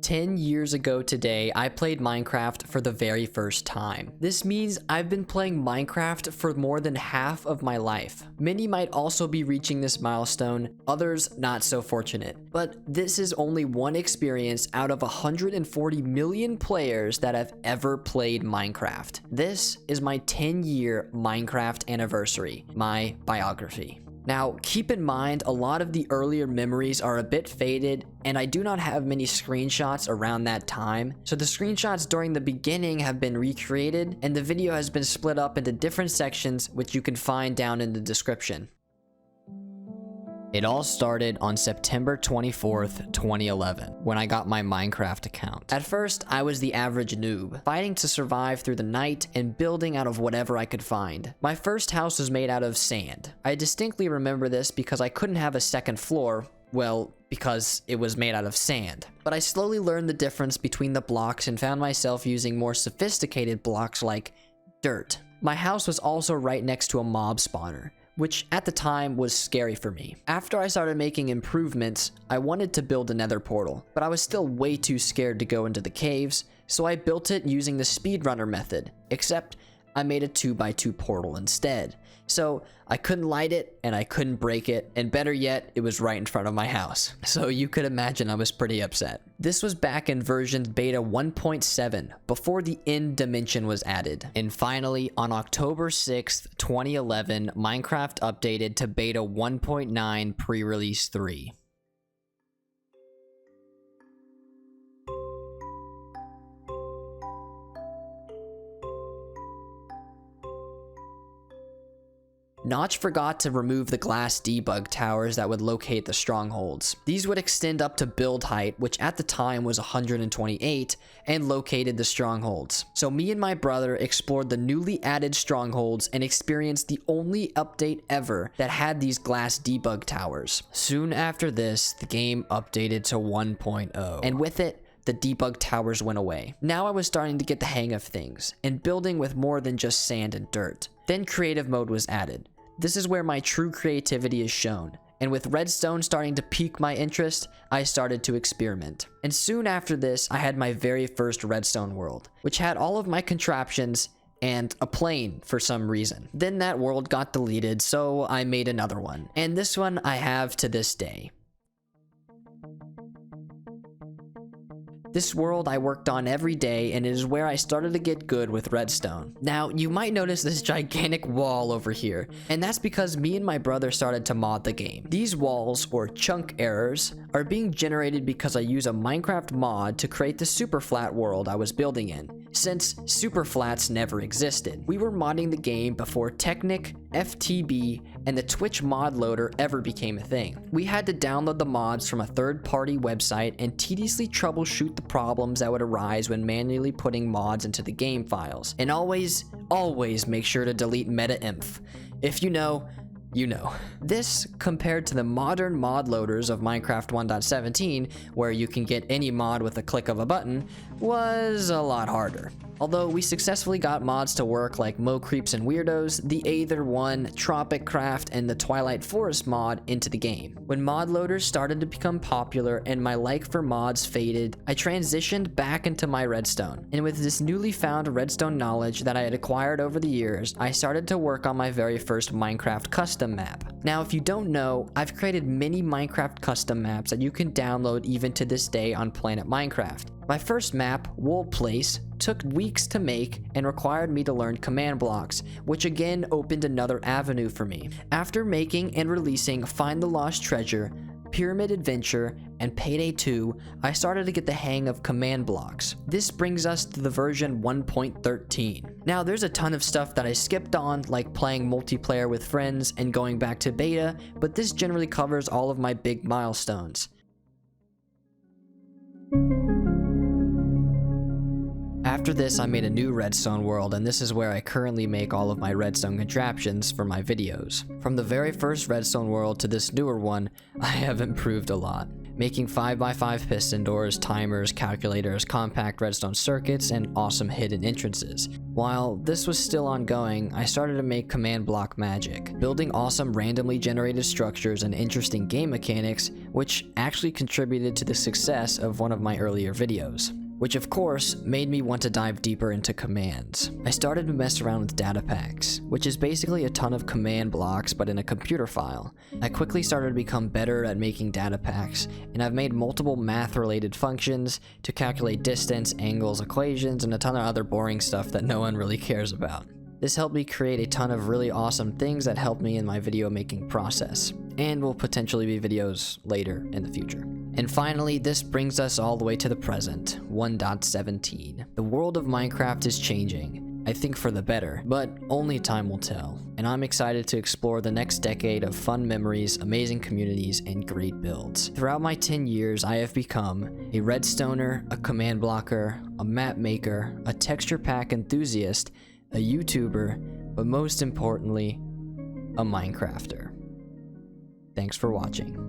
10 years ago today, I played Minecraft for the very first time. This means I've been playing Minecraft for more than half of my life. Many might also be reaching this milestone, others not so fortunate. But this is only one experience out of 140 million players that have ever played Minecraft. This is my 10-year Minecraft anniversary, my biography. Now, keep in mind, a lot of the earlier memories are a bit faded, and I do not have many screenshots around that time. So the screenshots during the beginning have been recreated, and the video has been split up into different sections, which you can find down in the description. It all started on September 24th, 2011, when I got my Minecraft account. At first, I was the average noob, fighting to survive through the night and building out of whatever I could find. My first house was made out of sand. I distinctly remember this because I couldn't have a second floor, well, because it was made out of sand. But I slowly learned the difference between the blocks and found myself using more sophisticated blocks like dirt. My house was also right next to a mob spawner, which at the time was scary for me. After I started making improvements, I wanted to build a nether portal, but I was still way too scared to go into the caves, so I built it using the speedrunner method, except I made a 2x2 portal instead. So I couldn't light it and I couldn't break it, and better yet, it was right in front of my house. So you could imagine I was pretty upset. This was back in version beta 1.7, before the end dimension was added. And finally, on October 6th, 2011, Minecraft updated to beta 1.9 pre-release 3. Notch forgot to remove the glass debug towers that would locate the strongholds. These would extend up to build height, which at the time was 128, and located the strongholds. So me and my brother explored the newly added strongholds and experienced the only update ever that had these glass debug towers. Soon after this, the game updated to 1.0, and with it, the debug towers went away. Now I was starting to get the hang of things, and building with more than just sand and dirt. Then creative mode was added. This is where my true creativity is shown, and with redstone starting to pique my interest, I started to experiment. And soon after this, I had my very first redstone world, which had all of my contraptions and a plane for some reason. Then that world got deleted, so I made another one, and this one I have to this day. This world I worked on every day, and it is where I started to get good with redstone. Now, you might notice this gigantic wall over here, and that's because me and my brother started to mod the game. These walls, or chunk errors, are being generated because I use a Minecraft mod to create the super flat world I was building in, since super flats never existed. We were modding the game before Technic, FTB, and the Twitch mod loader ever became a thing. We had to download the mods from a third-party website and tediously troubleshoot the problems that would arise when manually putting mods into the game files. And always make sure to delete meta-inf. If you know, you know. This, compared to the modern mod loaders of Minecraft 1.17, where you can get any mod with a click of a button, was a lot harder. Although we successfully got mods to work like Mo Creeps and Weirdos, the Aether 1, Tropic Craft, and the Twilight Forest mod into the game. When mod loaders started to become popular and my like for mods faded, I transitioned back into my redstone. And with this newly found redstone knowledge that I had acquired over the years, I started to work on my very first Minecraft custom map. Now, if you don't know, I've created many Minecraft custom maps that you can download even to this day on Planet Minecraft. My first map, Wool Place, took weeks to make and required me to learn command blocks, which again opened another avenue for me. After making and releasing Find the Lost Treasure, Pyramid Adventure, and Payday 2, I started to get the hang of command blocks. This brings us to the version 1.13. Now, there's a ton of stuff that I skipped on, like playing multiplayer with friends and going back to beta, but this generally covers all of my big milestones. After this, I made a new redstone world, and this is where I currently make all of my redstone contraptions for my videos. From the very first redstone world to this newer one, I have improved a lot. making 5x5 piston doors, timers, calculators, compact redstone circuits, and awesome hidden entrances. While this was still ongoing, I started to make command block magic, building awesome randomly generated structures and interesting game mechanics, which actually contributed to the success of one of my earlier videos, which of course made me want to dive deeper into commands. I started to mess around with data packs, which is basically a ton of command blocks but in a computer file. I quickly started to become better at making data packs, and I've made multiple math-related functions to calculate distance, angles, equations, and a ton of other boring stuff that no one really cares about. This helped me create a ton of really awesome things that helped me in my video making process, and will potentially be videos later in the future. And finally, this brings us all the way to the present, 1.17. The world of Minecraft is changing, I think for the better, but only time will tell. And I'm excited to explore the next decade of fun memories, amazing communities, and great builds. Throughout my 10 years, I have become a redstoner, a command blocker, a map maker, a texture pack enthusiast, a YouTuber, but most importantly, a Minecrafter. Thanks for watching.